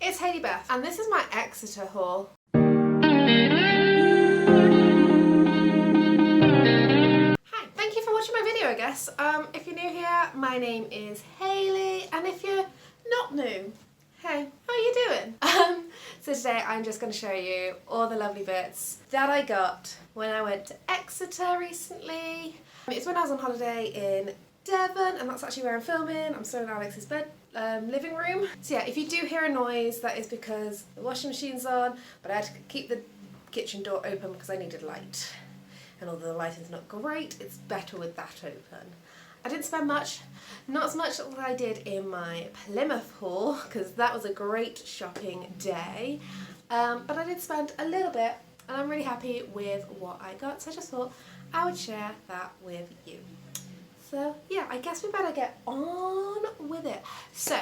it's Hayley Beth and this is my Exeter haul. Hi, thank you for watching my video I guess. If you're new here, my name is Hayley, and if you're not new, hey, how are you doing? So today I'm just going to show you all the lovely bits that I got when I went to Exeter recently. It's when I was on holiday in Devon, and that's actually where I'm filming. I'm still in Alex's living room. So yeah, if you do hear a noise, that is because the washing machine's on, but I had to keep the kitchen door open because I needed light. And although the lighting's not great, it's better with that open. I didn't spend much, not as much as I did in my Plymouth haul, because that was a great shopping day. But I did spend a little bit, and I'm really happy with what I got, so I just thought I would share that with you. So yeah, I guess we better get on with it. So,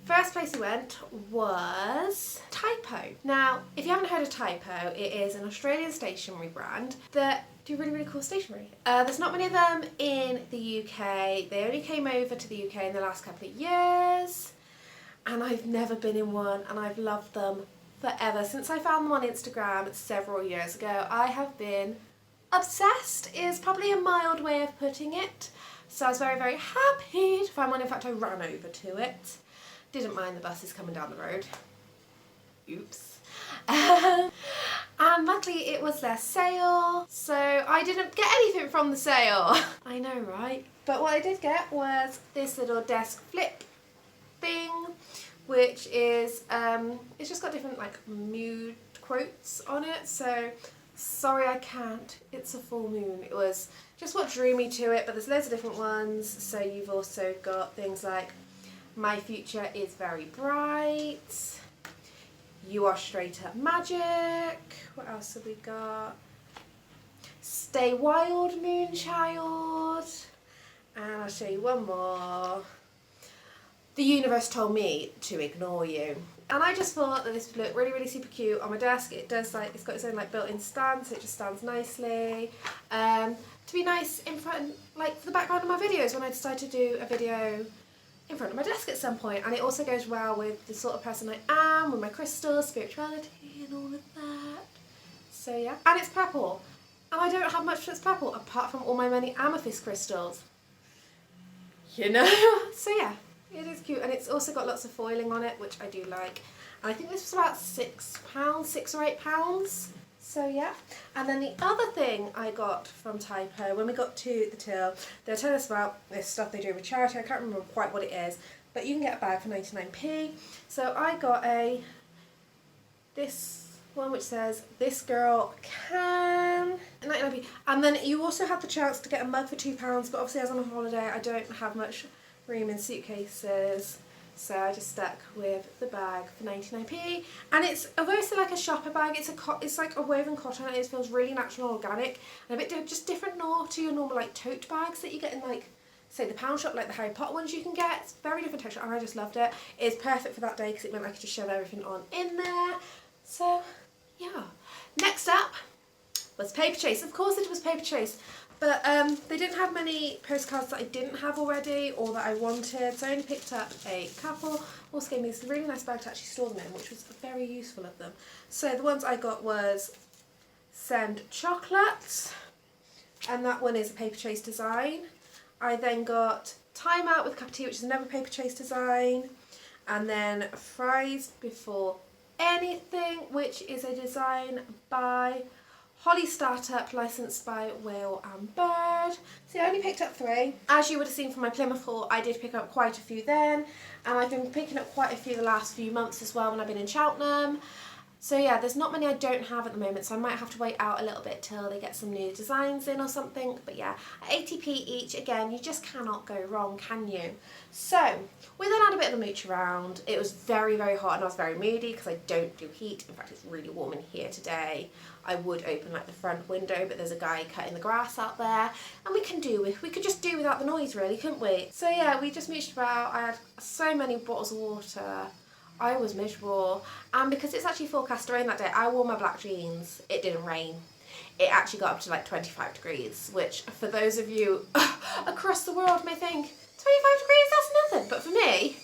first place we went was Typo. Now, if you haven't heard of Typo, it is an Australian stationery brand that do really, really cool stationery. There's not many of them in the UK. They only came over to the UK in the last couple of years, and I've never been in one, and I've loved them forever. Since I found them on Instagram several years ago, I have been obsessed, is probably a mild way of putting it. So I was very, very happy to find one. In fact, I ran over to it. Didn't mind the buses coming down the road. Oops. And luckily it was their sale, so I didn't get anything from the sale. I know, right? But what I did get was this little desk flip thing, which is, it's just got different like mood quotes on it. So, sorry I can't, it's a full moon. It was just what drew me to it, but there's loads of different ones. So you've also got things like, my future is very bright, you are straight up magic, what else have we got? Stay wild, moonchild, and I'll show you one more. The universe told me to ignore you. And I just thought that this would look really, really super cute on my desk. It does, like, it's got its own like built-in stand, so it just stands nicely. To be nice in front, like for the background of my videos when I decide to do a video in front of my desk at some point. And it also goes well with the sort of person I am, with my crystals, spirituality and all of that. So yeah, and it's purple. And I don't have much that's purple apart from all my many amethyst crystals. You know? So yeah. It is cute, and it's also got lots of foiling on it, which I do like. And I think this was about £6, £6 or £8. So yeah. And then the other thing I got from Typo, when we got to the till, they'll tell us about this stuff they do with charity. I can't remember quite what it is, but you can get a bag for 99p. So I got this one which says, "This girl can," 99p. And then you also have the chance to get a mug for £2, but obviously as I'm on holiday, I don't have much room in suitcases, so I just stuck with the bag for 99p. And it's obviously like a shopper bag. It's like a woven cotton, and it feels really natural and organic, and a bit just different to your normal like tote bags that you get in like, say, the pound shop, like the Harry Potter ones you can get. It's very different texture, and I just loved it. It's perfect for that day because it meant I could just shove everything on in there. So yeah. Next up was Paper Chase. Of course it was Paper Chase. But they didn't have many postcards that I didn't have already or that I wanted, so I only picked up a couple. Also gave me this really nice bag to actually store them in, which was very useful of them. So the ones I got was Send Chocolate, and that one is a Paper Chase design. I then got Time Out with Cup of Tea, which is another Paper Chase design, and then Fries Before Anything, which is a design by Holly Startup, licensed by Whale and Bird. So I only picked up 3. As you would have seen from my Plymouth haul, I did pick up quite a few then, and I've been picking up quite a few the last few months as well when I've been in Cheltenham. So yeah, there's not many I don't have at the moment, so I might have to wait out a little bit till they get some new designs in or something. But yeah, at 80p each, again, you just cannot go wrong, can you? So we then had a bit of a mooch around. It was very, very hot, and I was very moody because I don't do heat. In fact, it's really warm in here today. I would open like the front window, but there's a guy cutting the grass out there, and we could just do without the noise, really, couldn't we? So yeah, we just mooched about. I had so many bottles of water. I was miserable, and because it's actually forecast to rain that day, I wore my black jeans. It didn't rain. It actually got up to like 25 degrees, which for those of you across the world may think 25 degrees, that's nothing, but for me,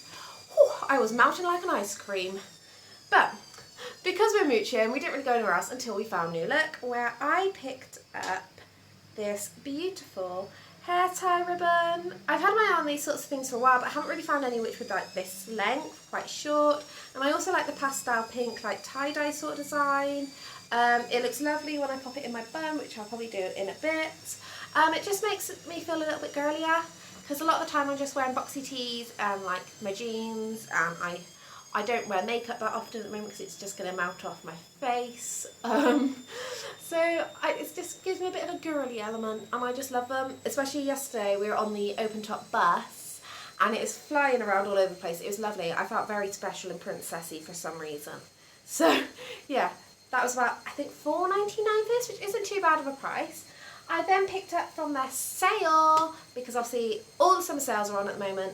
whew, I was melting like an ice cream. But because we're mooching, we didn't really go anywhere else until we found New Look, where I picked up this beautiful hair tie ribbon. I've had my eye on these sorts of things for a while, but I haven't really found any which would like this length, quite short. And I also like the pastel pink, like tie-dye sort of design. It looks lovely when I pop it in my bun, which I'll probably do in a bit. It just makes me feel a little bit girlier, because a lot of the time I'm just wearing boxy tees and like my jeans, and I don't wear makeup that often at the moment because it's just going to melt off my face. It just gives me a bit of a girly element, and I just love them. Especially yesterday, we were on the open top bus and it was flying around all over the place. It was lovely. I felt very special and princessy for some reason. So yeah, that was about, I think, $4.99 for this, which isn't too bad of a price. I then picked up from their sale, because obviously all the summer sales are on at the moment,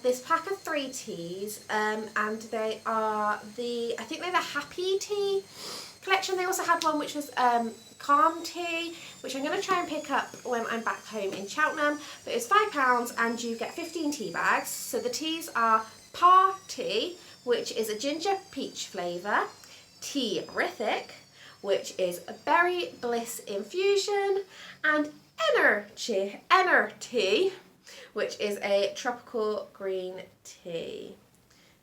this pack of 3 teas, and they are I think they're the Happy Tea collection. They also had one which was Calm Tea, which I'm going to try and pick up when I'm back home in Cheltenham, but it's £5 and you get 15 tea bags. So the teas are Party, which is a ginger peach flavour, Tea-rific, which is a berry bliss infusion, and Energy, which is a tropical green tea.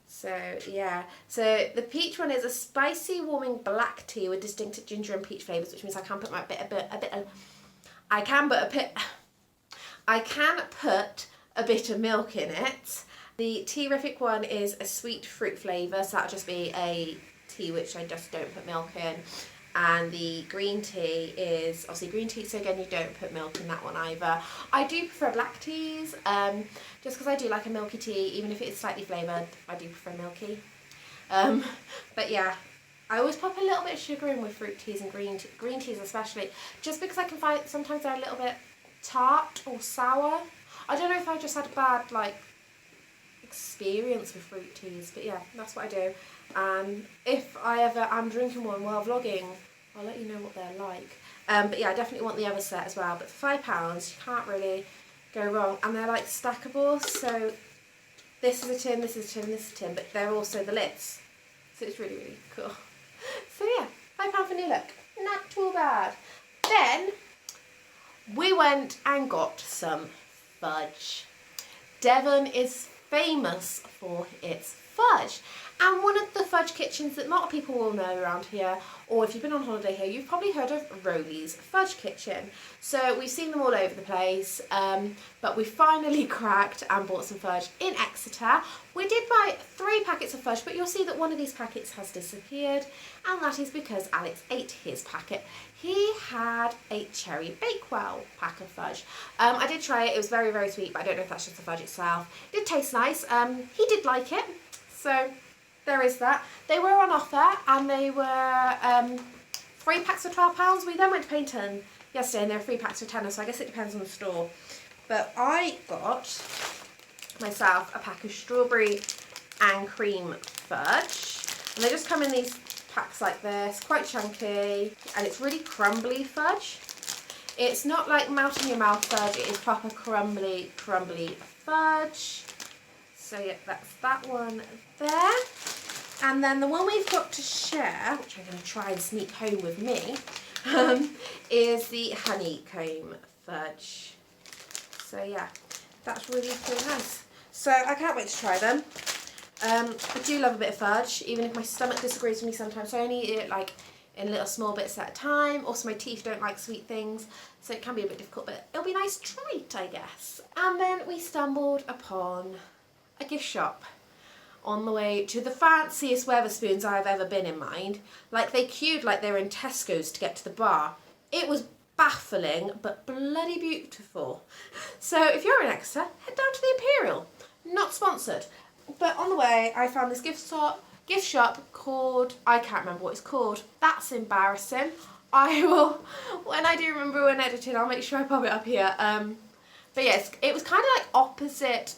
So yeah, so the peach one is a spicy warming black tea with distinctive ginger and peach flavours, which means I can put a bit of milk in it. The Tea-rific one is a sweet fruit flavour, so that'll just be a tea which I just don't put milk in. And the green tea is obviously green tea, so again you don't put milk in that one either. I do prefer black teas, just because I do like a milky tea, even if it's slightly flavoured, I do prefer milky. But yeah, I always pop a little bit of sugar in with fruit teas and green teas especially, just because I can find sometimes they're a little bit tart or sour. I don't know if I just had a bad experience with fruit teas, but yeah, that's what I do. And if I ever am drinking one while vlogging, I'll let you know what they're like. But yeah, I definitely want the other set as well. But for £5, you can't really go wrong. And they're like stackable, so this is a tin, this is a tin, this is a tin, but they're also the lids. So it's really, really cool. So yeah, £5 for New Look. Not too bad. Then we went and got some fudge. Devon is famous for its fudge, and one of the fudge kitchens that a lot of people will know around here, or if you've been on holiday here, you've probably heard of Rowley's Fudge Kitchen. So we've seen them all over the place, but we finally cracked and bought some fudge in Exeter. We did buy 3 packets of fudge, but you'll see that one of these packets has disappeared, and that is because Alex ate his packet. He had a cherry bakewell pack of fudge. I did try it. It was very, very sweet, but I don't know if that's just the fudge itself. It did taste nice. He did like it, so there is that. They were on offer, and they were 3 packs for £12. We then went to Paynton yesterday, and they were 3 packs for £10, so I guess it depends on the store. But I got myself a pack of strawberry and cream fudge, and they just come in these packs like this, quite chunky, and it's really crumbly fudge. It's not like melt in your mouth fudge, it is proper crumbly fudge. So yeah, that's that one there. And then the one we've got to share, which I'm going to try and sneak home with me, is the honeycomb fudge. So yeah, that's really nice. So I can't wait to try them. I do love a bit of fudge, even if my stomach disagrees with me sometimes. So I only eat it like in little small bits at a time. Also my teeth don't like sweet things, so it can be a bit difficult, but it'll be a nice treat, I guess. And then we stumbled upon a gift shop on the way to the fanciest Wetherspoons I've ever been in mind. Like, they queued like they were in Tesco's to get to the bar. It was baffling, but bloody beautiful. So if you're in Exeter, head down to the Imperial. Not sponsored. But on the way, I found this gift shop called, I can't remember what it's called. That's embarrassing. I will, when I do remember when editing, I'll make sure I pop it up here. But yes, it was kind of like opposite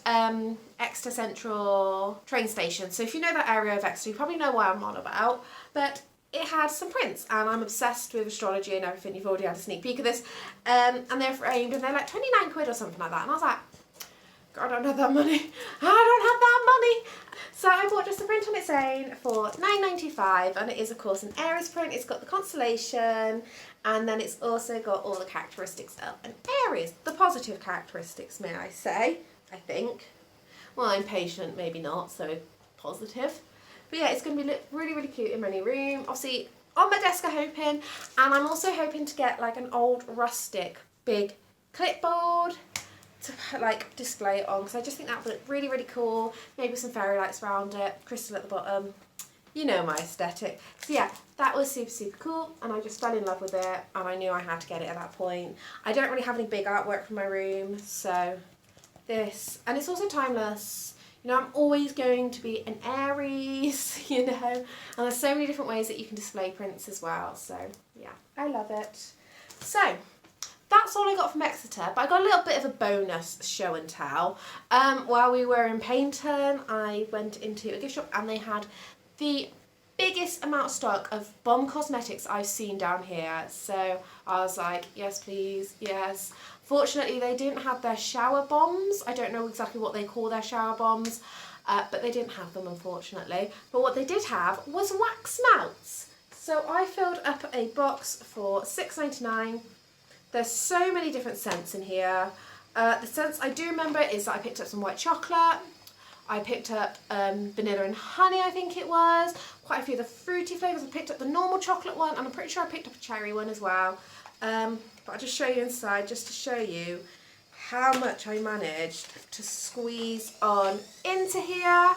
Exeter Central train station. So if you know that area of Exeter, you probably know what I'm on about. But it had some prints, and I'm obsessed with astrology and everything. You've already had a sneak peek of this. And they're framed, and they're like 29 quid or something like that. And I was like, God, I don't have that money. I don't have that money. So I bought just the print on its own for £9.95, and it is of course an Aries print. It's got the constellation, and then it's also got all the characteristics of an Aries, the positive characteristics, may I say, I think. Well, I'm patient, maybe not, so positive. But yeah, it's going to be really, really cute in my new room. Obviously, on my desk I'm hoping, and I'm also hoping to get like an old rustic big clipboard to like display it on, because I just think that would look really, really cool. Maybe some fairy lights around it, crystal at the bottom. You know my aesthetic. So yeah, that was super, super cool, and I just fell in love with it, and I knew I had to get it at that point. I don't really have any big artwork for my room, so this, and it's also timeless. You know, I'm always going to be an Aries, you know, and there's so many different ways that you can display prints as well. So yeah, I love it. So that's all I got from Exeter, but I got a little bit of a bonus show and tell. While we were in Paynton, I went into a gift shop and they had the biggest amount of stock of bomb cosmetics I've seen down here. So I was like, yes please, yes. Fortunately they didn't have their shower bombs. I don't know exactly what they call their shower bombs, but they didn't have them unfortunately. But what they did have was wax melts. So I filled up a box for £6.99. There's so many different scents in here. The scents I do remember is that I picked up some white chocolate. I picked up vanilla and honey, I think it was. Quite a few of the fruity flavours. I picked up the normal chocolate one, and I'm pretty sure I picked up a cherry one as well. But I'll just show you inside, just to show you how much I managed to squeeze on into here.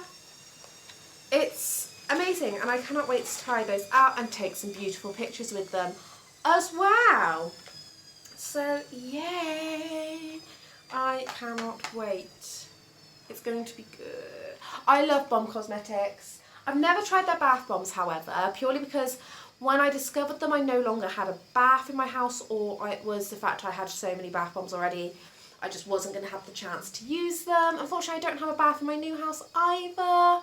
It's amazing, and I cannot wait to try those out and take some beautiful pictures with them as well. So yay, I cannot wait. It's going to be good. I love Bomb Cosmetics. I've never tried their bath bombs, however, purely because when I discovered them I no longer had a bath in my house, or it was the fact I had so many bath bombs already, I just wasn't going to have the chance to use them. Unfortunately I don't have a bath in my new house either.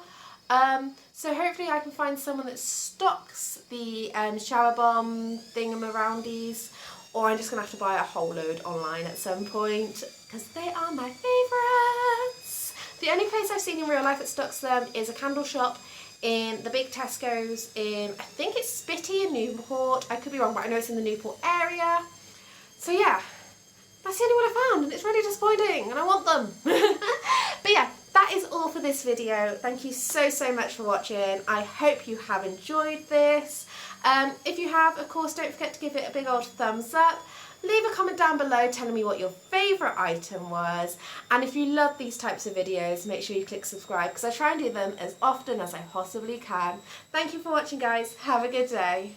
So hopefully I can find someone that stocks the shower bomb thingamaroundies, or I'm just going to have to buy a whole load online at some point, because they are my favourites. The only place I've seen in real life that stocks them is a candle shop in the big Tesco's in, I think it's Spitty in Newport. I could be wrong, but I know it's in the Newport area. So yeah, that's the only one I found, and it's really disappointing, and I want them. But yeah, that is all for this video. Thank you so, so much for watching. I hope you have enjoyed this. If you have, of course, don't forget to give it a big old thumbs up. Leave a comment down below telling me what your favourite item was, and if you love these types of videos, make sure you click subscribe, because I try and do them as often as I possibly can. Thank you for watching, guys. Have a good day.